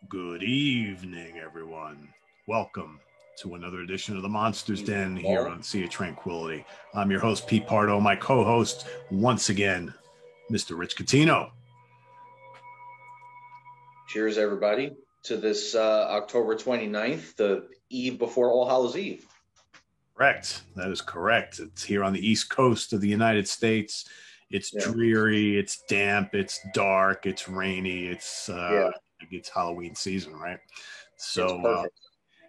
Good evening, everyone. Welcome to another edition of the Monsters Den here on Sea of Tranquility. I'm your host, Pete Pardo. My co-host, once again, Mr. Rich Catino. Cheers, everybody, to this October 29th, the eve before All Hallows Eve. Correct. That is correct. It's here on the East Coast of the United States. It's dreary, it's damp, it's dark, it's rainy, it's Halloween season, right? So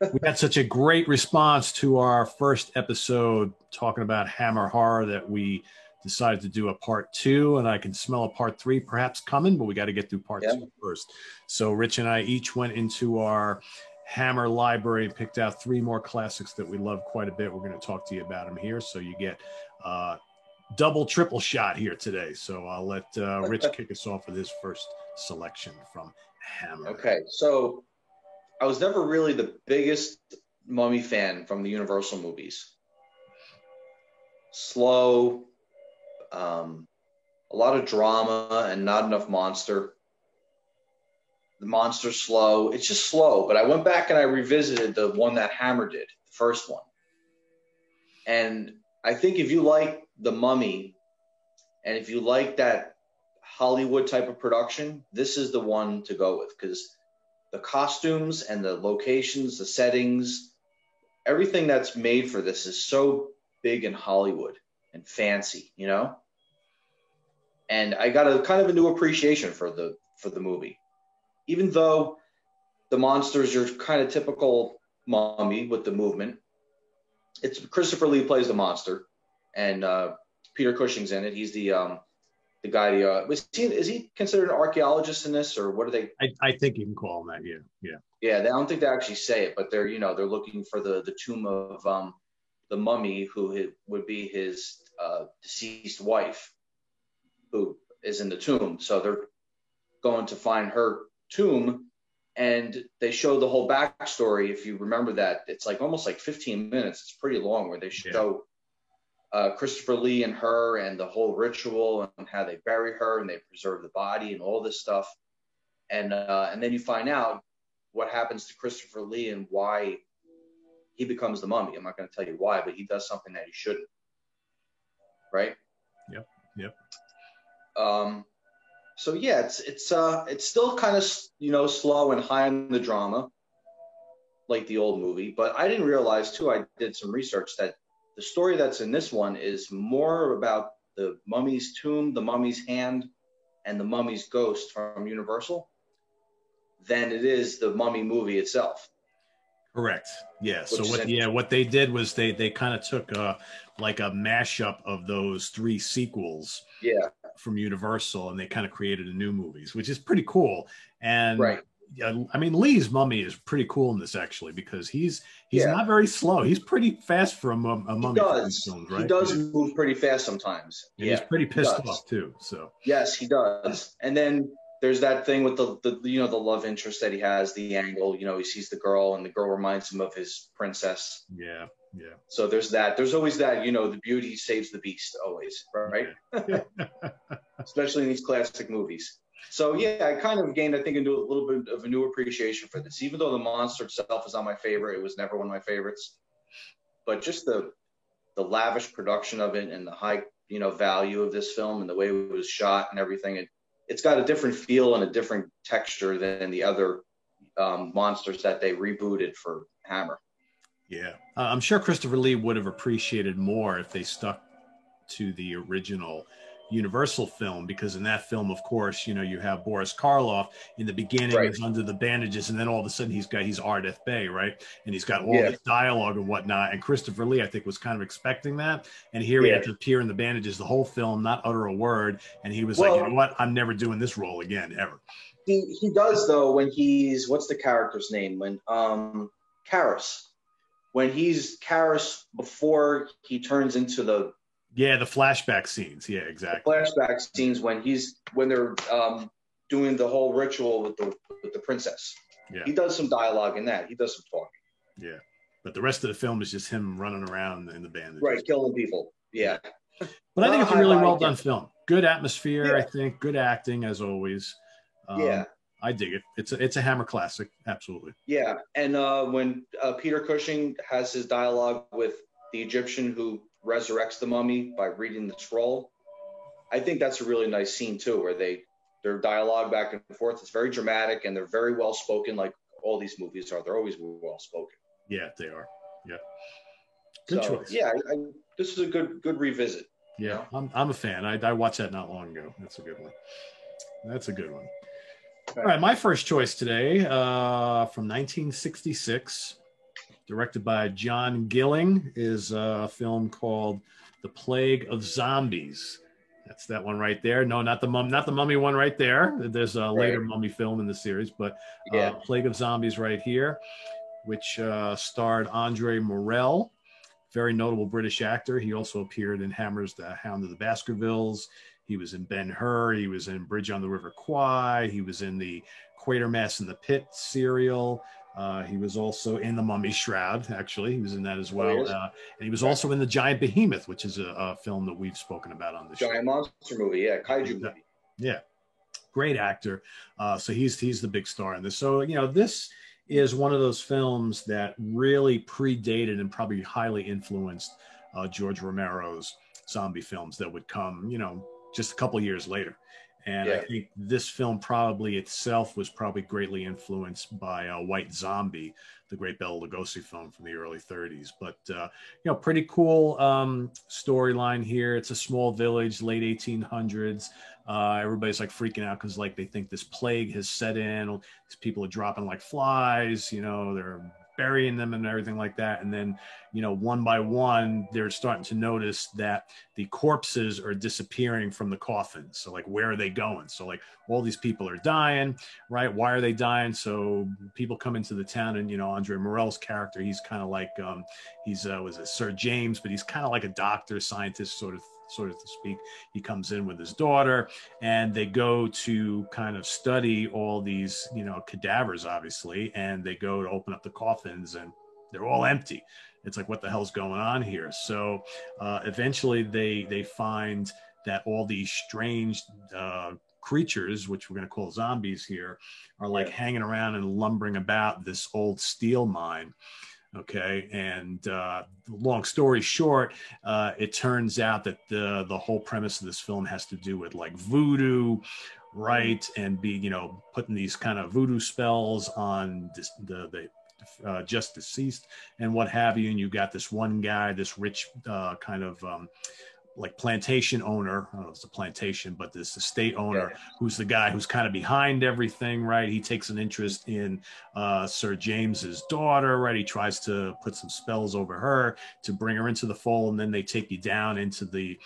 we had such a great response to our first episode talking about Hammer Horror that we decided to do a part 2, and I can smell a part 3 perhaps coming, but we got to get through part 2 first. So Rich and I each went into our Hammer library and picked out 3 more classics that we love quite a bit. We're going to talk to you about them here, so you get double, triple shot here today. So I'll let Rich kick us off with his first selection from Hammer. Okay, so I was never really the biggest Mummy fan from the Universal movies. Slow, a lot of drama and not enough monster. The monster's slow. It's just slow. But I went back and I revisited the one that Hammer did, the first one. And I think if you like The Mummy, and if you like that Hollywood type of production, this is the one to go with, because the costumes and the locations, the settings, everything that's made for this is so big in Hollywood and fancy, you know? And I got a kind of a new appreciation for the movie. Even though the monsters are kind of typical Mummy with the movement, it's Christopher Lee plays the monster, and Peter Cushing's in it. He's the guy. Is he considered an archaeologist in this, or what are they? I think you can call him that. Yeah. I don't think they actually say it, but they're looking for the tomb of the mummy, who would be his deceased wife, who is in the tomb. So they're going to find her tomb, and they show the whole backstory. If you remember that, it's like almost like 15 minutes. It's pretty long, where they show Christopher Lee and her and the whole ritual and how they bury her and they preserve the body and all this stuff. And then you find out what happens to Christopher Lee and why he becomes the mummy. I'm not going to tell you why, but he does something that he shouldn't. Right? Yep. So yeah, it's still kind of slow and high on the drama, like the old movie. But I didn't realize too. I did some research that the story that's in this one is more about the mummy's tomb, the mummy's hand, and the mummy's ghost from Universal than it is the Mummy movie itself. Correct. Yeah. So what they did was they kind of took like a mashup of those 3 sequels. Yeah. From Universal, and they kind of created a new movies, which is pretty cool. And right. I mean, Lee's Mummy is pretty cool in this, actually, because he's not very slow. He's pretty fast for a mummy. Films, right? He does move pretty fast sometimes. And he's pretty pissed off too. So yes, he does. And then there's that thing with the love interest that he has, the angle. He sees the girl, and the girl reminds him of his princess. Yeah. So there's that. There's always that. The beauty saves the beast, always, right? Yeah. Especially in these classic movies. So yeah, I kind of gained, I think, a little bit of a new appreciation for this. Even though the monster itself is not my favorite, it was never one of my favorites. But just the lavish production of it and the high, value of this film and the way it was shot and everything, it's got a different feel and a different texture than the other monsters that they rebooted for Hammer. Yeah, I'm sure Christopher Lee would have appreciated more if they stuck to the original Universal film, because in that film, of course, you have Boris Karloff in the beginning, right. He's under the bandages, and then all of a sudden he's Ardeth Bay, right? And he's got all this dialogue and whatnot. And Christopher Lee, I think, was kind of expecting that. And here he had to appear in the bandages the whole film, not utter a word. And he was like, you know what? I'm never doing this role again, ever. He does, though, when he's, what's the character's name? When Karras. When he's Karras before he turns into the flashback scenes. Yeah, exactly. The flashback scenes when they're doing the whole ritual with the princess. Yeah. He does some dialogue in that. He does some talking. Yeah. But the rest of the film is just him running around in the bandages. Right, killing people. Yeah. But I think it's a really well done film. Good atmosphere, I think. Good acting, as always. I dig it. It's a Hammer classic. Absolutely. Yeah, and when Peter Cushing has his dialogue with the Egyptian who resurrects the mummy by reading the scroll, I think that's a really nice scene too, where their dialogue back and forth is very dramatic and they're very well spoken, like all these movies are. They're always well spoken. Yeah, they are. Yeah. Good choice. Yeah, this is a good revisit. Yeah, you know? I'm a fan. I watched that not long ago. That's a good one. That's a good one. All right, my first choice today from 1966, directed by John Gilling, is a film called The Plague of Zombies. That's that one right there. No, not the Mummy one right there. There's a later Mummy film in the series, but Plague of Zombies right here, which starred Andre Morell, very notable British actor. He also appeared in Hammer's The Hound of the Baskervilles. He was in Ben-Hur. He was in Bridge on the River Kwai. He was in the Quatermass in the Pit serial. He was also in The Mummy Shroud, actually. He was in that as well. And he was also in The Giant Behemoth, which is a film that we've spoken about on the show. Giant monster movie, yeah, kaiju movie. Yeah, great actor. So he's the big star in this. So, you know, this is one of those films that really predated and probably highly influenced George Romero's zombie films that would come, you know, just a couple of years later. And I think this film probably itself was probably greatly influenced by White Zombie, the great Bela Lugosi film from the early 30s. But, you know, pretty cool storyline here. It's a small village, late 1800s. Everybody's like freaking out because like they think this plague has set in. These people are dropping like flies, you know, they're burying them and everything like that. And then, you know, one by one, they're starting to notice that the corpses are disappearing from the coffins. So like, where are they going? So like all these people are dying, right? Why are they dying? So people come into the town and, you know, Andre Morell's character, he's kind of like, he's was it Sir James, but he's kind of like a doctor, scientist, sort of to speak. He comes in with his daughter and they go to kind of study all these, you know, cadavers, obviously, and they go to open up the coffins and they're all empty. It's like, what the hell's going on here? So eventually they find that all these strange creatures, which we're going to call zombies here, are like hanging around and lumbering about this old steel mine. Okay, and long story short, it turns out that the whole premise of this film has to do with like voodoo, right? And be, you know, putting these kind of voodoo spells on the just deceased and what have you. And you got this one guy, this rich kind of like plantation owner. I don't know if it's a plantation, but this estate owner who's the guy who's kind of behind everything, right? He takes an interest in Sir James's daughter, right? He tries to put some spells over her to bring her into the fold, and then they take you down into the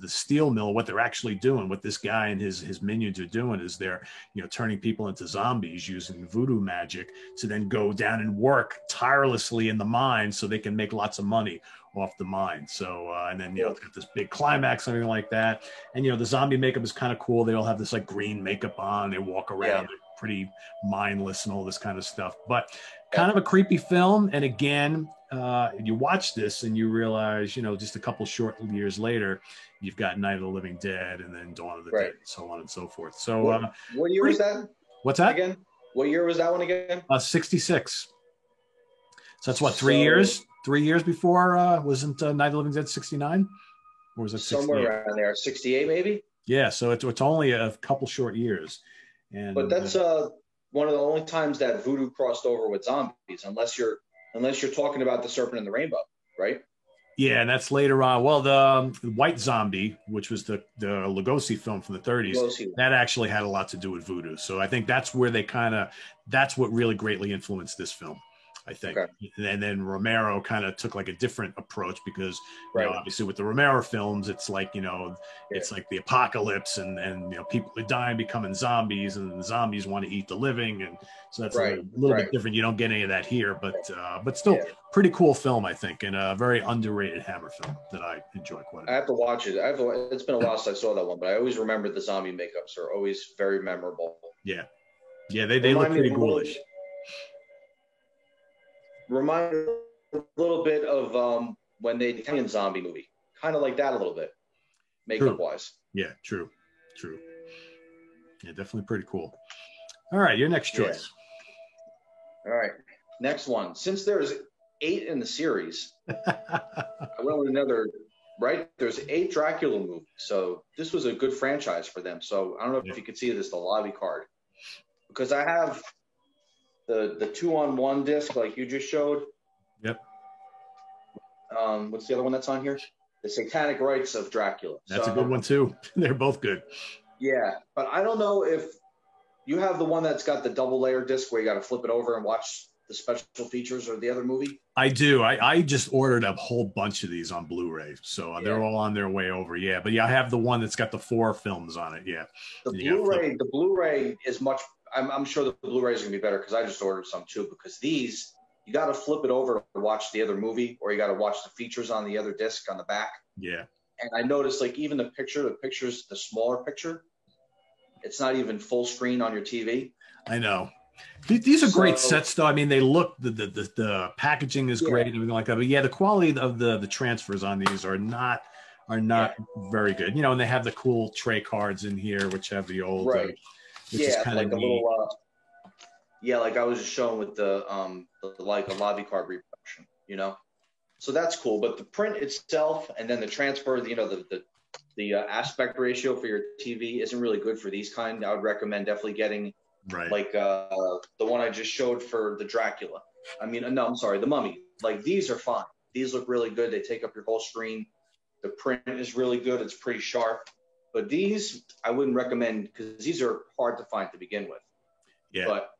steel mill. What they're actually doing, what this guy and his minions are doing, is they're, you know, turning people into zombies using voodoo magic to then go down and work tirelessly in the mine so they can make lots of money off the mine. So and then, you know, it's got this big climax, something like that. And, you know, the zombie makeup is kind of cool. They all have this like green makeup on. They walk around pretty mindless and all this kind of stuff, but kind of a creepy film. And again, you watch this and you realize, you know, just a couple short years later, you've got Night of the Living Dead and then Dawn of the Dead and so on and so forth. So what year was that? What's that? Again? What year was that one again? 66. So that's what, 3 years? 3 years before, wasn't Night of the Living Dead 69? Or was it 68? Somewhere around there, 68 maybe? Yeah, so it's only a couple short years. But that's one of the only times that voodoo crossed over with zombies, unless you're talking about The Serpent and the Rainbow, right? Yeah, and that's later on. Well, the White Zombie, which was the Lugosi film from the 30s, that actually had a lot to do with voodoo. So I think that's where that's what really greatly influenced this film, I think. Okay. And then Romero kind of took like a different approach because, you know, obviously with the Romero films, it's like, you know, it's like the apocalypse and, you know, people are dying, becoming zombies, and the zombies want to eat the living. And so that's a little bit different. You don't get any of that here, but still pretty cool film, I think, and a very underrated Hammer film that I enjoy quite a bit. I have to watch it. It's been a while since I saw that one, but I always remember the zombie makeups are always very memorable. Yeah. Yeah, they look pretty ghoulish. Remind me a little bit of when they did the Italian zombie movie, kind of like that a little bit, makeup wise. Yeah, true. Yeah, definitely pretty cool. All right, your next choice. All right, next one. Since there's 8 in the series, I went with another. Right, there's 8 Dracula movies, so this was a good franchise for them. So I don't know if you could see this, the lobby card, because I have the 2-on-1 disc like you just showed. Yep. What's the other one that's on here? The Satanic Rites of Dracula. That's a good one too. They're both good. Yeah, but I don't know if you have the one that's got the double layer disc where you got to flip it over and watch the special features or the other movie. I do. I just ordered a whole bunch of these on Blu-ray, so they're all on their way over. Yeah, but I have the one that's got the 4 films on it. Yeah, the Blu-ray is much. I'm sure the Blu-ray is going to be better because I just ordered some too. Because these, you got to flip it over to watch the other movie, or you got to watch the features on the other disc on the back. Yeah. And I noticed, like, even the picture's the smaller picture. It's not even full screen on your TV. I know. These are great sets, though. I mean, they look, the packaging is great and everything like that. But yeah, the quality of the transfers on these are not very good. And they have the cool tray cards in here, which have the old, right? Which is kind of like neat. A little, like I was just showing with the like a lobby card reproduction, So that's cool. But the print itself and then the transfer, the aspect ratio for your TV isn't really good for these kind. I would recommend definitely getting. Right. Like the one I just showed for the Dracula. I mean, no, I'm sorry, the Mummy. Like, these are fine. These look really good. They take up your whole screen. The print is really good. It's pretty sharp. But these, I wouldn't recommend because these are hard to find to begin with. Yeah. But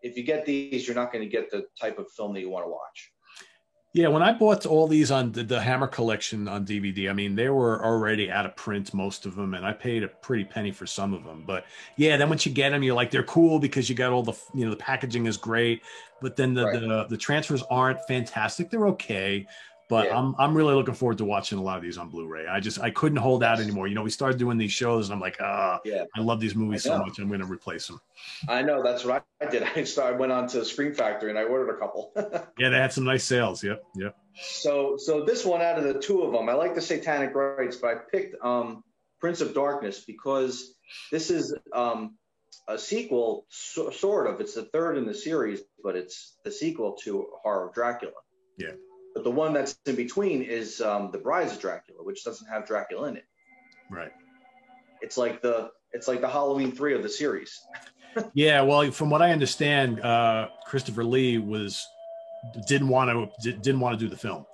if you get these, you're not going to get the type of film that you want to watch. Yeah, when I bought all these on the Hammer collection on DVD, I mean, they were already out of print, most of them, and I paid a pretty penny for some of them. But yeah, then once you get them, you're like, they're cool because you got all the, the packaging is great, but then the transfers aren't fantastic. They're okay, but I'm really looking forward to watching a lot of these on Blu-ray. I couldn't hold out anymore. We started doing these shows, and I'm like, I love these movies so much, I'm going to replace them. I know, that's what I did. I went on to Scream Factory and I ordered a couple. Yeah, they had some nice sales. Yep. So this one, out of the 2 of them, I like the Satanic Rites, but I picked Prince of Darkness because this is a sequel, sort of. It's the 3rd in the series, but it's the sequel to Horror of Dracula. Yeah. But the one that's in between is The Brides of Dracula, which doesn't have Dracula in it. Right. It's like the Halloween 3 of the series. Yeah, well, from what I understand, Christopher Lee didn't want to do the film,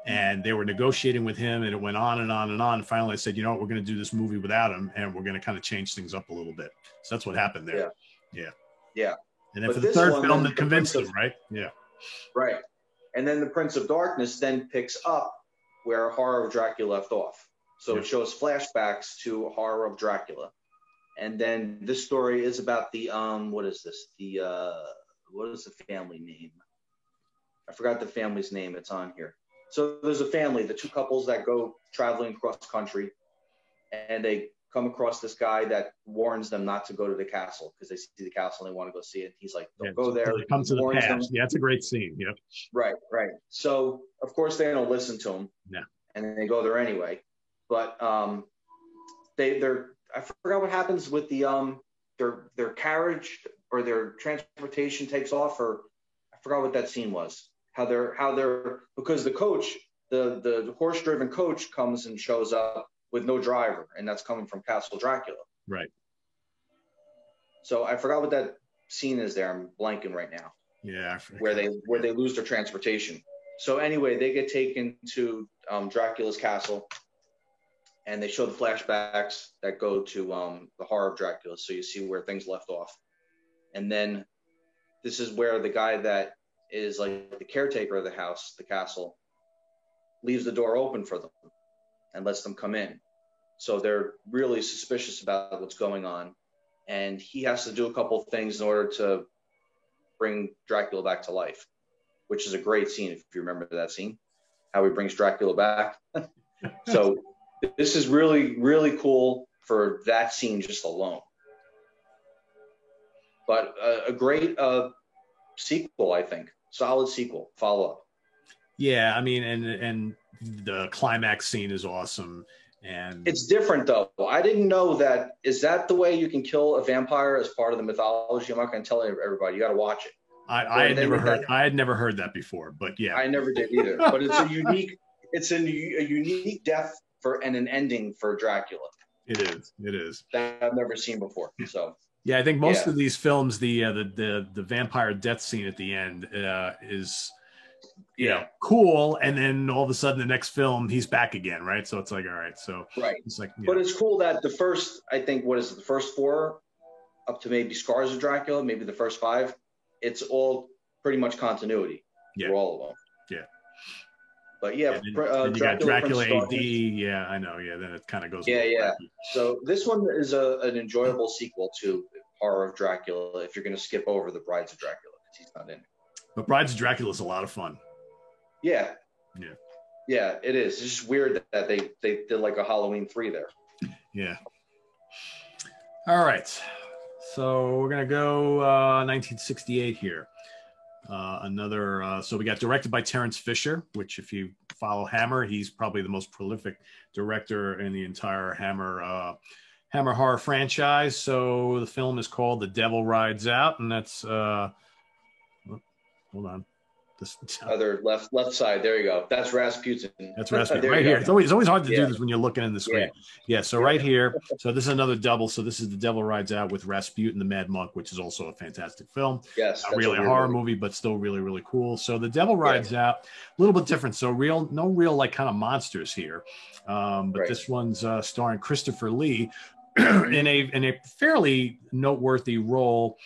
and they were negotiating with him, and it went on and on and on. And finally, I said, we're going to do this movie without him, and we're going to kind of change things up a little bit. So that's what happened there. Yeah. And then for the 3rd film, they convinced him, right? Yeah. Right. And then the Prince of Darkness then picks up where Horror of Dracula left off. So it shows flashbacks to Horror of Dracula. And then this story is about the what is this? What is the family name? I forgot the family's name. It's on here. So there's a family, the 2 couples that go traveling across country, and they come across this guy that warns them not to go to the castle because they see the castle and they want to go see it. He's like, don't go there. It comes to the past. Yeah, it's a great scene. Yep. Right. So of course they don't listen to him. Yeah. And then they go there anyway. But they're I forgot what happens with the their carriage or their transportation takes off, or I forgot what that scene was. How they're because the coach, the horse-driven coach comes and shows up with no driver, and that's coming from Castle Dracula. Right. So I forgot what that scene is there. I'm blanking right now. Yeah. Where they lose their transportation. So anyway, they get taken to Dracula's castle. And they show the flashbacks that go to the Horror of Dracula. So you see where things left off. And then this is where the guy that is like the caretaker of the house, the castle, leaves the door open for them and lets them come in. So they're really suspicious about what's going on. And he has to do a couple of things in order to bring Dracula back to life, which is a great scene if you remember that scene, how he brings Dracula back. So this is really, really cool for that scene just alone. But a great sequel, I think. Solid sequel, follow-up. Yeah, I mean, and the climax scene is awesome. And it's different though. I didn't know that. Is that the way you can kill a vampire as part of the mythology? I'm not going to tell everybody. You got to watch it. I had never heard that before, but yeah, I never did either. But it's a unique death and an ending for Dracula. It is that I've never seen before. So yeah, I think most of these films, the vampire death scene at the end is you know cool, and then all of a sudden the next film he's back again, right? So it's like, all right, so it's like, but it's cool that the first, I think, what is it, the first 4 up to maybe Scars of Dracula, maybe the first 5, it's all pretty much continuity for all of them. Yeah. But then you got Dracula AD. Yeah, I know. Yeah, then it kind of goes. Yeah. So this one is an enjoyable sequel to Horror of Dracula. If you're going to skip over the Brides of Dracula, because he's not in it. But Brides of Dracula is a lot of fun. Yeah, it is. It's just weird that they did like a Halloween 3 there. Yeah. All right. So we're gonna go 1968 here. So we got directed by Terence Fisher, which if you follow Hammer, he's probably the most prolific director in the entire Hammer horror franchise. So the film is called The Devil Rides Out, and that's hold on. Other left side. There you go. That's Rasputin. That's Rasputin right here. It's always hard to do this when you're looking in the screen. Yeah. So right here. So this is another double. So this is The Devil Rides Out with Rasputin the Mad Monk, which is also a fantastic film. Yes. Not really a horror movie, but still really, really cool. So The Devil Rides Out, a little bit different. So no real like kind of monsters here. But this one's starring Christopher Lee in a fairly noteworthy role.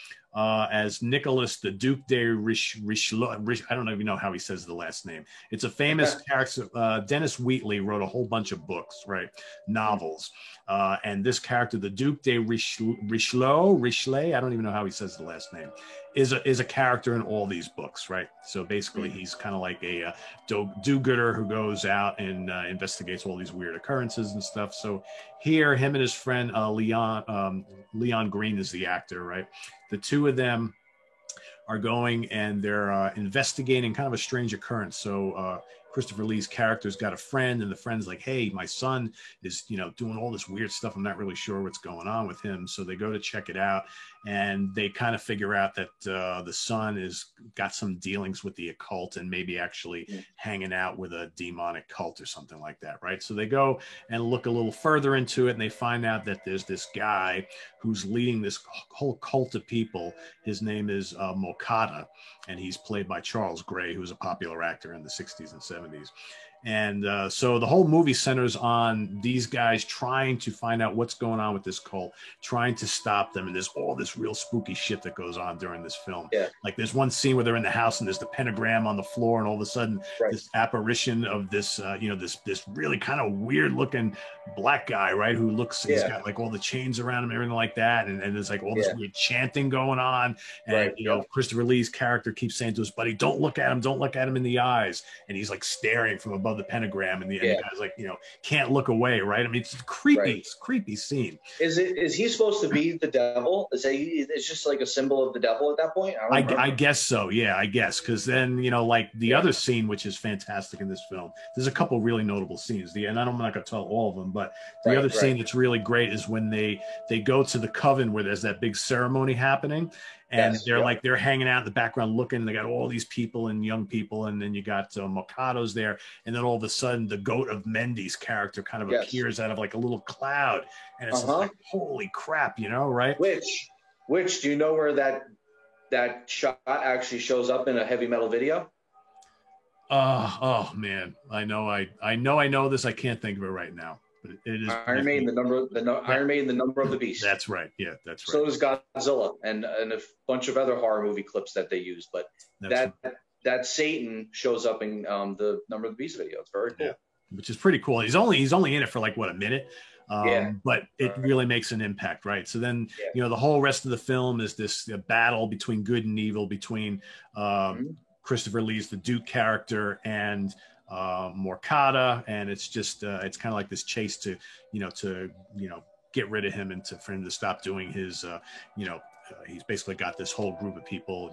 As Nicholas the Duc de Richelieu. I don't even know how he says the last name. It's a famous character. Dennis Wheatley wrote a whole bunch of books, right? Novels. And this character, the Duc de Richelieu, I don't even know how he says the last name, is a character in all these books, right? So basically he's kind of like a do-gooder who goes out and investigates all these weird occurrences and stuff. So here, him and his friend Leon Green is the actor, right? The two of them are going and they're investigating kind of a strange occurrence. So Christopher Lee's character's got a friend, and the friend's like, hey, my son is, doing all this weird stuff. I'm not really sure what's going on with him. So they go to check it out, and they kind of figure out that the son is got some dealings with the occult and maybe actually hanging out with a demonic cult or something like that, right? So they go and look a little further into it, and they find out that there's this guy who's leading this whole cult of people. His name is Mokata, and he's played by Charles Gray, who was a popular actor in the 60s and 70s. And so the whole movie centers on these guys trying to find out what's going on with this cult, trying to stop them. And there's all this real spooky shit that goes on during this film. Yeah. Like there's one scene where they're in the house and there's the pentagram on the floor, and all of a sudden this apparition of this, this really kind of weird looking black guy, right? Who looks, he's got like all the chains around him and everything like that. And there's like all this weird chanting going on. And, Christopher Lee's character keeps saying to his buddy, don't look at him in the eyes. And he's like staring from above the pentagram, and the guy's like, can't look away, right? I mean, it's creepy, it's a creepy scene. Is he supposed to be the devil? It's just like a symbol of the devil at that point? I guess so. Yeah, I guess. Because then, like the other scene, which is fantastic in this film, there's a couple really notable scenes. And I'm not going to tell all of them, but the other scene that's really great is when they go to the coven where there's that big ceremony happening. And they're hanging out in the background looking. They got all these people and young people, and then you got Mokato's there. And then all of a sudden, the Goat of Mendy's character kind of appears out of like a little cloud, and it's like, holy crap, right? Which do you know where that shot actually shows up in a Heavy Metal video? Oh man, I know this. I can't think of it right now. But it is Iron Maiden, the number of the beast. That's right. Yeah, that's right. So does Godzilla and a bunch of other horror movie clips that they use. But that Satan shows up in the Number of the Beast video. It's very cool. Yeah, which is pretty cool. He's only in it for like a minute. But it really makes an impact, right? So then, the whole rest of the film is this battle between good and evil, between Christopher Lee's the Duke character and Mokata, and it's just it's kind of like this chase to get rid of him and for him to stop doing his he's basically got this whole group of people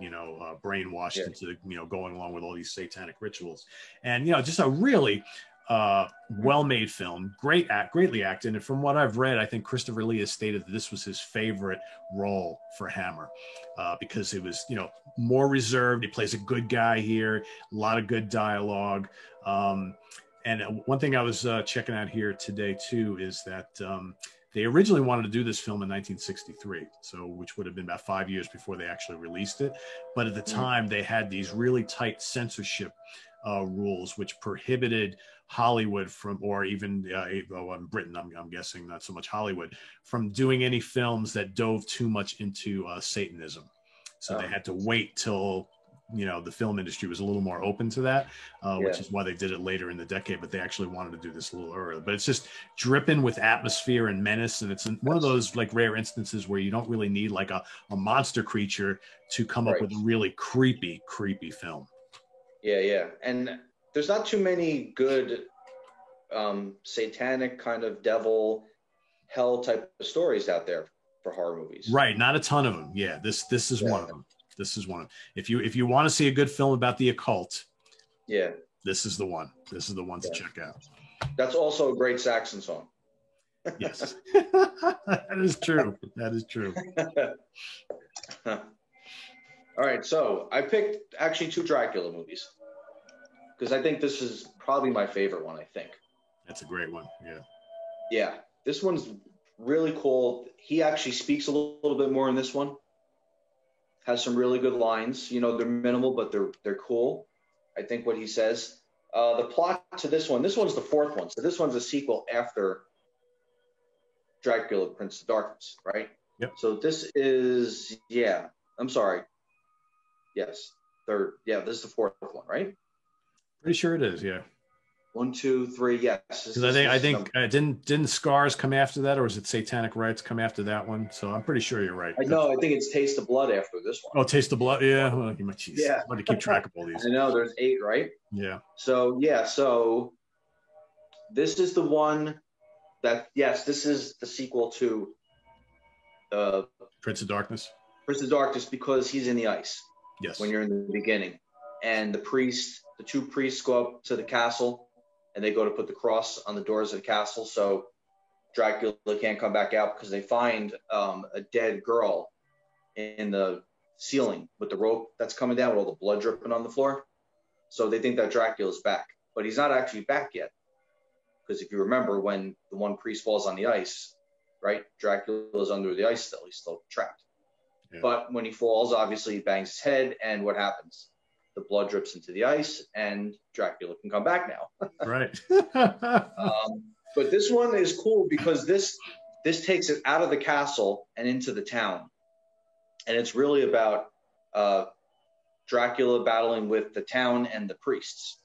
brainwashed into going along with all these satanic rituals, and just a really well-made film, greatly acted. And from what I've read, I think Christopher Lee has stated that this was his favorite role for Hammer, because it was, more reserved. He plays a good guy here, a lot of good dialogue. And one thing I was checking out here today too is that they originally wanted to do this film in 1963, which would have been about 5 years before they actually released it. But at the time, they had these really tight censorship rules, which prohibited Hollywood from, or even Britain, I'm guessing, not so much Hollywood, from doing any films that dove too much into Satanism. So they had to wait till the film industry was a little more open to that, which is why they did it later in the decade, but they actually wanted to do this a little earlier. But it's just dripping with atmosphere and menace, and it's one of those like rare instances where you don't really need like a monster creature to come up with a really creepy film. Yeah. And there's not too many good satanic kind of devil hell type of stories out there for horror movies. Right, not a ton of them. Yeah, this is one of them. This is one of them. If you want to see a good film about the occult, this is the one. This is the one to check out. That's also a great Saxon song. Yes, that is true. That is true. All right, so I picked actually 2 Dracula movies because I think this is probably my favorite one. I think that's a great one. Yeah. This one's really cool. He actually speaks a little bit more in this one. Has some really good lines. They're minimal, but they're cool. I think what he says. The plot to this one's the 4th one. So this one's a sequel after Dracula, Prince of Darkness, right? Yep. So this is, I'm sorry. Yes, 3rd. Yeah, this is the 4th one, right? Pretty sure it is, yeah. 1, 2, 3, yes. Because I think didn't Scars come after that, or was it Satanic Rites come after that one? So I'm pretty sure you're right. I think it's Taste of Blood after this one. Oh, Taste of Blood, yeah. Well, geez, yeah. I'm going to keep track of all these. I know there's 8, right? Yeah. So this is the one that this is the sequel to Prince of Darkness. Prince of Darkness, because he's in the ice. Yes. When you're in the beginning, and the 2 priests go up to the castle. And they go to put the cross on the doors of the castle, so Dracula can't come back out because they find a dead girl in the ceiling with the rope that's coming down with all the blood dripping on the floor. So they think that Dracula's back, but he's not actually back yet. Because if you remember, when the one priest falls on the ice, right, Dracula's under the ice still. He's still trapped. Yeah. But when he falls, obviously he bangs his head, and what happens? The blood drips into the ice, and Dracula can come back now. Right. But this one is cool because this takes it out of the castle and into the town. And it's really about Dracula battling with the town and the priests.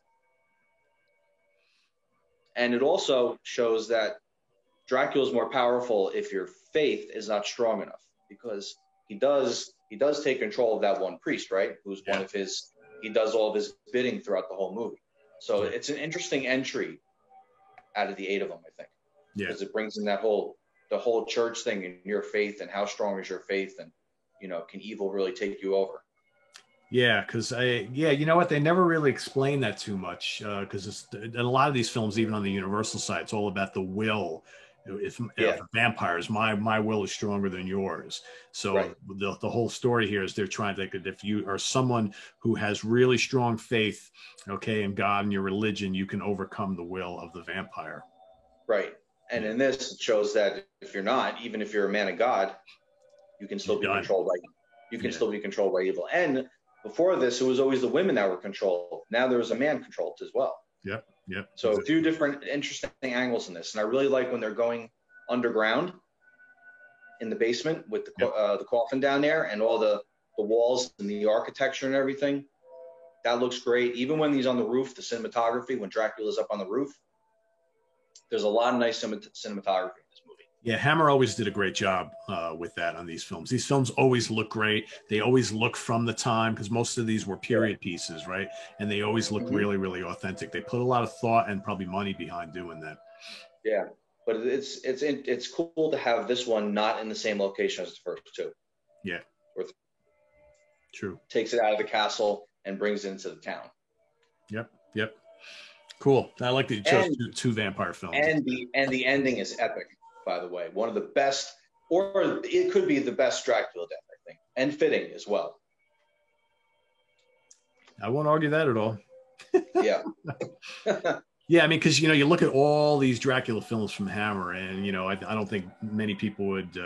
And it also shows that Dracula is more powerful if your faith is not strong enough, because he does take control of that one priest, right? Who's one of his. He does all of his bidding throughout the whole movie. So it's an interesting entry out of the 8 of them, I think. Yeah. Because it brings in the whole church thing and your faith and how strong is your faith, and, can evil really take you over? Yeah, because you know what? They never really explain that too much, because in a lot of these films, even on the Universal side, it's all about the will. If vampires, my will is stronger than yours. So the whole story here is they're trying to, if you are someone who has really strong faith, in God and your religion, you can overcome the will of the vampire. Right. And in this, it shows that if you're not, even if you're a man of God, you can still be controlled by evil. And before this, it was always the women that were controlled. Now there was a man controlled as well. Yep. So a few different interesting angles in this, and I really like when they're going underground in the basement with the coffin down there and all the walls and the architecture and everything. That looks great. Even when he's on the roof, the cinematography, when Dracula's up on the roof, there's a lot of nice cinematography in this movie. Yeah, Hammer always did a great job with that on these films. These films always look great. They always look from the time, because most of these were period pieces, right? And they always look really, really authentic. They put a lot of thought and probably money behind doing that. Yeah, but it's cool to have this one not in the same location as the first 2. Yeah. True. Takes it out of the castle and brings it into the town. Yep. Cool. I like that you chose And two vampire films. the ending is epic, by the way. One of the best, or it could be the best Dracula death, I think, and fitting as well. I won't argue that at all. Yeah. Yeah, I mean, because you look at all these Dracula films from Hammer, and I don't think many people would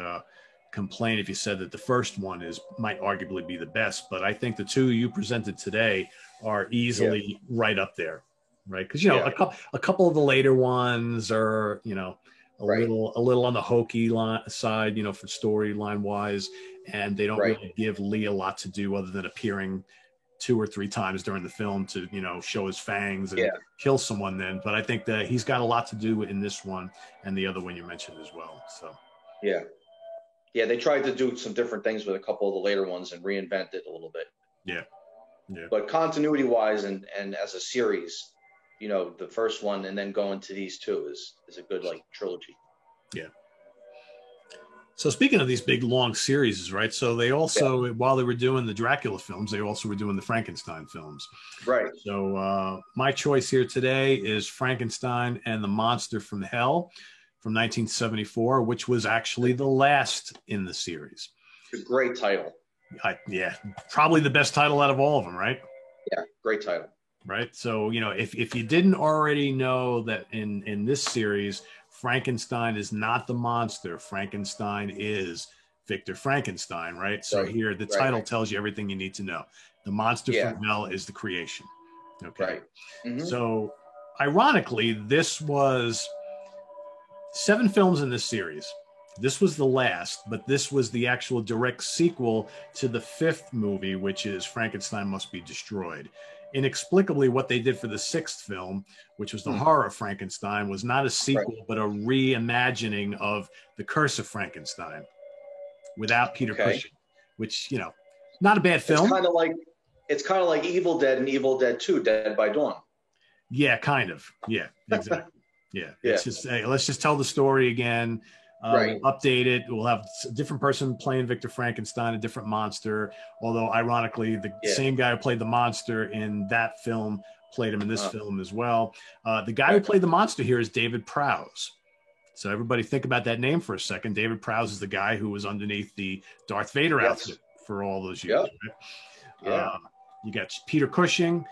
complain if you said that the first one might arguably be the best. But I think the two you presented today are easily right up there, right? Because a couple of the later ones are a little on the hokey side, for storyline wise, and they don't really give Lee a lot to do other than appearing 2 or 3 times during the film to show his fangs and kill someone then. But I think that he's got a lot to do in this one and the other one you mentioned as well. So yeah, they tried to do some different things with a couple of the later ones and reinvent it a little bit. Yeah. But continuity wise and as a series, the first one and then going to these two is a good trilogy. Yeah. So speaking of these big long series, right? So they also, while they were doing the Dracula films, they also were doing the Frankenstein films. Right. So my choice here today is Frankenstein and the Monster from Hell from 1974, which was actually the last in the series. It's a great title. Probably the best title out of all of them, right? Yeah, great title. Right. So, if you didn't already know that in this series, Frankenstein is not the monster. Frankenstein is Victor Frankenstein, right? So here, the title tells you everything you need to know. The Monster from Hell is the creation. Okay. Right. Mm-hmm. So, ironically, this was 7 films in this series. This was the last, but this was the actual direct sequel to the 5th movie, which is Frankenstein Must Be Destroyed. Inexplicably, what they did for the 6th film, which was the horror of Frankenstein, was not a sequel, but a reimagining of The Curse of Frankenstein without Peter Cushing, which, not a bad film. It's kind of like Evil Dead and Evil Dead 2, Dead by Dawn. Yeah, kind of. Yeah, exactly. Yeah. It's just, hey, let's just tell the story again. We'll update it. We'll have a different person playing Victor Frankenstein, a different monster. Although, ironically, the same guy who played the monster in that film played him in this film as well. The guy who played the monster here is David Prowse. So everybody think about that name for a second. David Prowse is the guy who was underneath the Darth Vader outfit for all those years. Right? Yeah. You got Peter Cushing.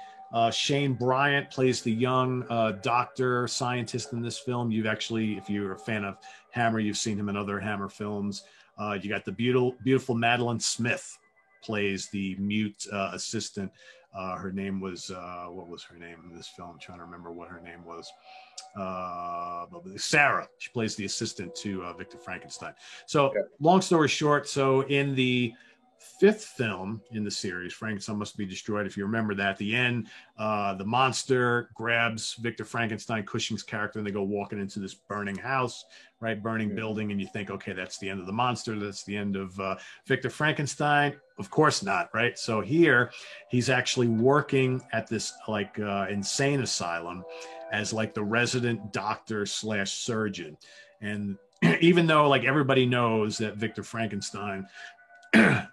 Shane Bryant plays the young doctor scientist in this film. You've actually, if you're a fan of Hammer, you've seen him in other Hammer films. You got the beautiful Madeline Smith plays the mute assistant. Her name was, what was her name in this film? I'm trying to remember what her name was. Sarah. She plays the assistant to Victor Frankenstein. So long story short, so in the 5th film in the series, Frankenstein Must Be Destroyed, if you remember that, at the end, the monster grabs Victor Frankenstein, Cushing's character, and they go walking into this burning house, right? Burning building. And you think, okay, that's the end of the monster. That's the end of Victor Frankenstein. Of course not, right? So here, he's actually working at this insane asylum as the resident doctor / surgeon. And even though everybody knows that Victor Frankenstein,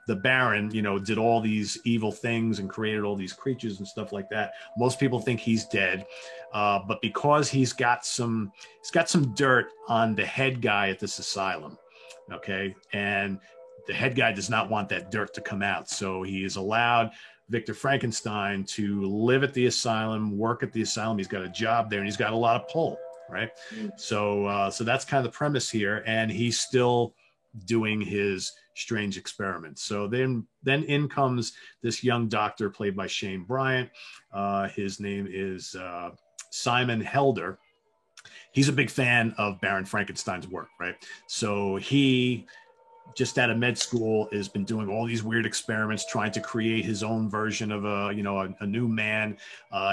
the Baron, did all these evil things and created all these creatures and stuff like that, most people think he's dead. But because he's got some dirt on the head guy at this asylum, okay, and the head guy does not want that dirt to come out, so he has allowed Victor Frankenstein to live at the asylum, work at the asylum. He's got a job there, and he's got a lot of pull, right? So that's kind of the premise here, and he's still doing his strange experiments. So then in comes this young doctor played by Shane Bryant. His name is Simon Helder. He's a big fan of Baron Frankenstein's work, right? So he, just out of med school, has been doing all these weird experiments, trying to create his own version of a new man.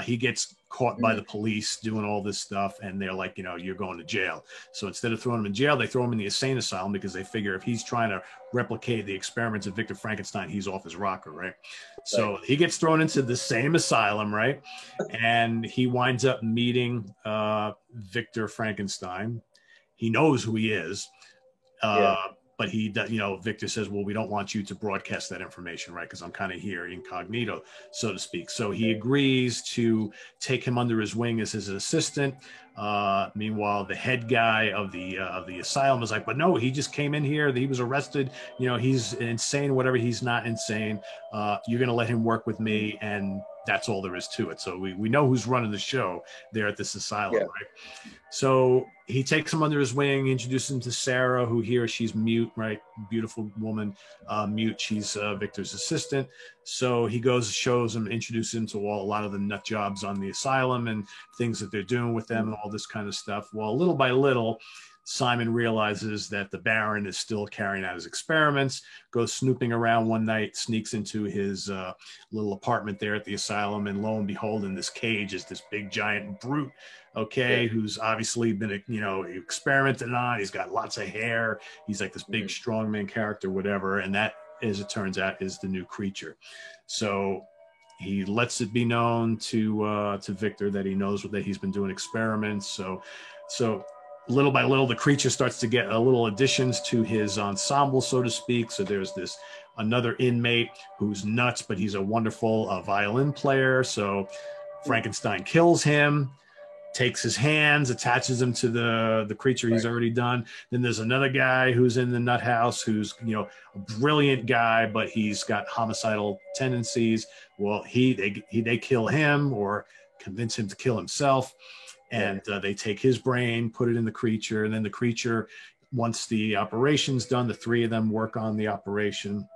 He gets caught by the police doing all this stuff, and they're like, you're going to jail. So instead of throwing him in jail, they throw him in the insane asylum, because they figure if he's trying to replicate the experiments of Victor Frankenstein, he's off his rocker, right? So he gets thrown into the same asylum, right? And he winds up meeting Victor Frankenstein. He knows who he is. but he, you know, Victor says, well, we don't want you to broadcast that information, right? Because I'm kind of here incognito, so to speak. So he agrees to take him under his wing as his assistant. Meanwhile, the head guy of the asylum is like, but no, he just came in here. He was arrested. You know, he's insane, whatever. He's not insane. You're going to let him work with me. And that's all there is to it. So we know who's running the show there at this asylum, right? So he takes him under his wing, introduces him to Sarah, who here she's mute, right? Beautiful woman, mute. She's Victor's assistant. So he goes, shows him, introduces him to a lot of the nut jobs on the asylum and things that they're doing with them and all this kind of stuff. Well, little by little, Simon realizes that the Baron is still carrying out his experiments, goes snooping around one night, sneaks into his little apartment there at the asylum, and lo and behold, in this cage is this big giant brute, who's obviously been, you know, experimented on. He's got lots of hair. He's like this big strongman character, whatever. And that, as it turns out, is the new creature. So he lets it be known to Victor that he knows that he's been doing experiments. So little by little, the creature starts to get a little additions to his ensemble, so to speak. So there's another inmate who's nuts, but he's a wonderful violin player. So Frankenstein kills him, takes his hands, attaches them to the creature he's already done. Then there's another guy who's in the nut house who's, you know, a brilliant guy, but he's got homicidal tendencies. Well, they kill him or convince him to kill himself. And they take his brain, put it in the creature, and then the creature, once the operation's done, the three of them work on the operation,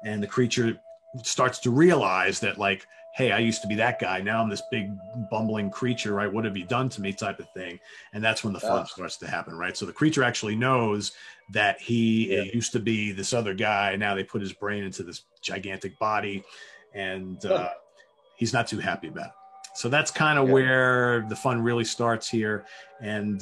and the creature starts to realize that, like, hey, I used to be that guy. Now I'm this big bumbling creature, right? What have you done to me, type of thing. And that's when the fun starts to happen, right? So the creature actually knows that he used to be this other guy. Now they put his brain into this gigantic body, and he's not too happy about it. So that's kind of where the fun really starts here, and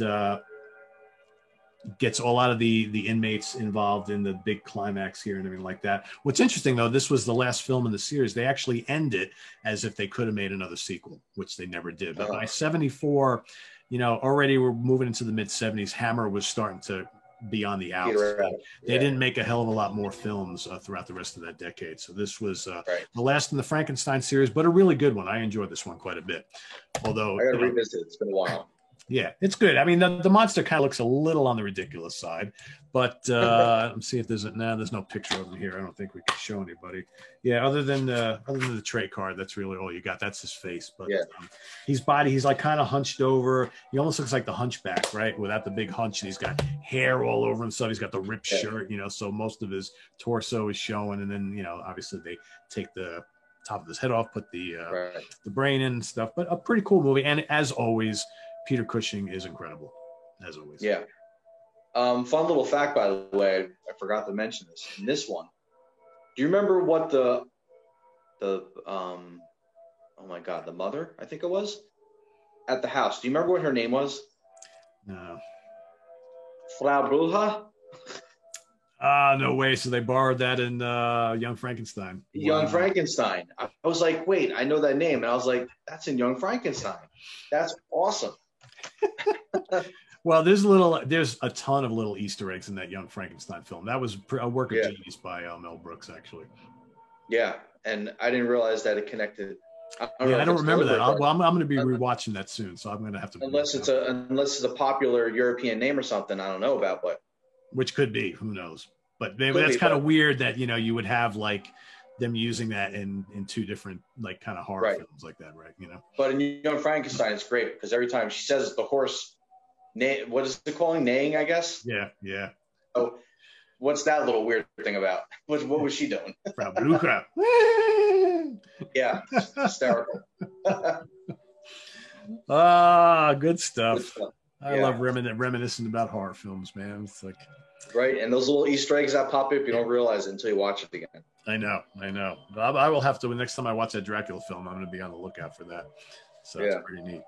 gets a lot of the inmates involved in the big climax here and everything like that. What's interesting, though, this was the last film in the series. They actually end it as if they could have made another sequel, which they never did. But by 74, you know, already we're moving into the mid-70s. Hammer was starting to be on the outs. They didn't make a hell of a lot more films throughout the rest of that decade. So this was the last in the Frankenstein series, but a really good one. I enjoyed this one quite a bit. Although I got to revisit it. It's been a while. Yeah, it's good. I mean, the monster kind of looks a little on the ridiculous side, but let's see if there's no picture of him here. I don't think we can show anybody. Yeah, other than the tray card, that's really all you got. That's his face. But he's like kind of hunched over. He almost looks like the Hunchback, right? Without the big hunch, and he's got hair all over himself. He's got the ripped shirt, you know, so most of his torso is showing. And then, you know, obviously they take the top of his head off, put the brain in and stuff. But a pretty cool movie. And as always, Peter Cushing is incredible, as always. Yeah. Fun little fact, by the way, I forgot to mention this. In this one, do you remember what the oh my God, the mother, I think it was, at the house? Do you remember what her name was? No. Frau Brühlha? No way. So they borrowed that in Young Frankenstein. Young Frankenstein. I was like, wait, I know that name. And I was like, that's in Young Frankenstein. That's awesome. Well, there's a ton of little Easter eggs in that Young Frankenstein film. That was a work of genius by Mel Brooks, actually. Yeah, and I didn't realize that it connected. I don't remember that. I'm going to be rewatching that soon, so I'm going to have to. Unless it's a popular European name or something I don't know about, but which could be, who knows? But that's kind of weird that, you know, you would have like them using that in two different like kind of horror films like that, right? You know. But in Young Frankenstein, it's great because every time she says the horse, what is it calling? Neighing, I guess. Yeah. Oh, what's that little weird thing about? What was she doing? Frau Brühlha. Yeah, hysterical. Good stuff. I love reminiscing about horror films, man. It's like and those little Easter eggs that pop up, you don't realize it until you watch it again. I know. I will have to, next time I watch that Dracula film, I'm going to be on the lookout for that. So it's pretty neat.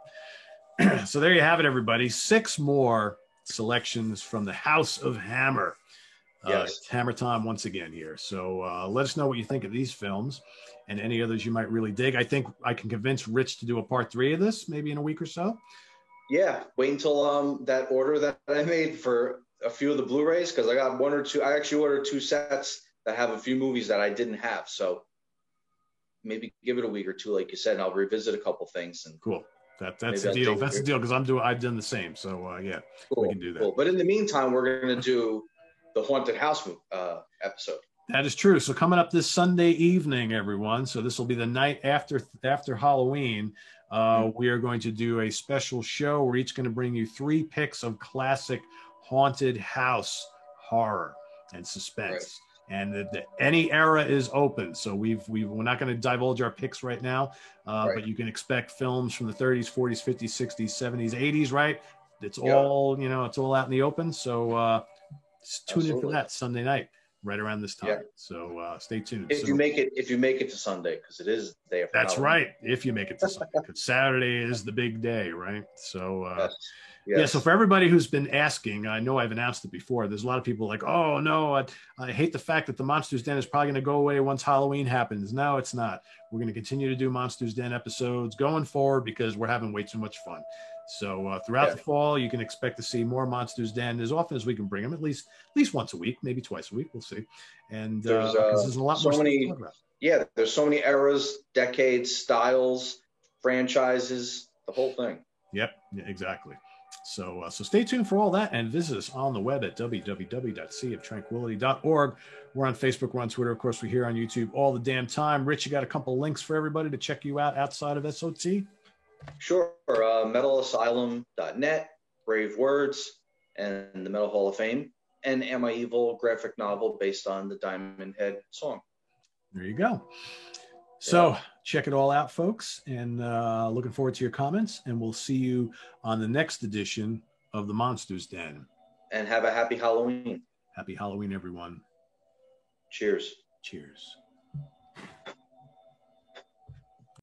So there you have it, everybody. 6 more selections from the House of Hammer. It's Hammer time once again here. So let us know what you think of these films and any others you might really dig. I think I can convince Rich to do a part 3 of this, maybe in a week or so. Yeah, wait until that order that I made for a few of the Blu-rays because I got one or two. I actually ordered 2 sets that have a few movies that I didn't have. So maybe give it a week or two, like you said, and I'll revisit a couple things. And cool. That's the deal. That's the deal because I've done the same. So yeah, cool, we can do that. Cool. But in the meantime, we're going to do the Haunted House episode. That is true. So coming up this Sunday evening, everyone. So this will be the night after Halloween. We are going to do a special show. We're each going to bring you 3 picks of classic haunted house horror and suspense. Right. And any era is open. So we're not going to divulge our picks right now, but you can expect films from the 30s, 40s, 50s, 60s, 70s, 80s, right? It's all, it's all out in the open. So tune in for that Sunday night, right around this time. Yeah. So stay tuned. If you make it to Sunday, because it is the day of That's Halloween. Right. If you make it to Sunday, because Saturday is the big day, right? So yes. Yeah, so for everybody who's been asking, I know I've announced it before. There's a lot of people like, oh, no, I hate the fact that the Monsters Den is probably going to go away once Halloween happens. No, it's not. We're going to continue to do Monsters Den episodes going forward because we're having way too much fun. So throughout the fall, you can expect to see more Monsters Den as often as we can bring them, at least once a week, maybe twice a week. We'll see. And there's a lot more stuff to talk about. Yeah, there's so many eras, decades, styles, franchises, the whole thing. Yep, exactly. So stay tuned for all that and visit us on the web at www.seaoftranquility.org. We're on Facebook, we're on Twitter, of course, we're here on YouTube all the damn time. Rich, you got a couple links for everybody to check you out outside of SOT? Sure. Metalasylum.net, Brave Words, and the Metal Hall of Fame, and Am I Evil graphic novel based on the Diamond Head song. There you go. So check it all out, folks, and looking forward to your comments, and we'll see you on the next edition of the Monsters Den. And have a happy Halloween. Happy Halloween, everyone. Cheers. Cheers.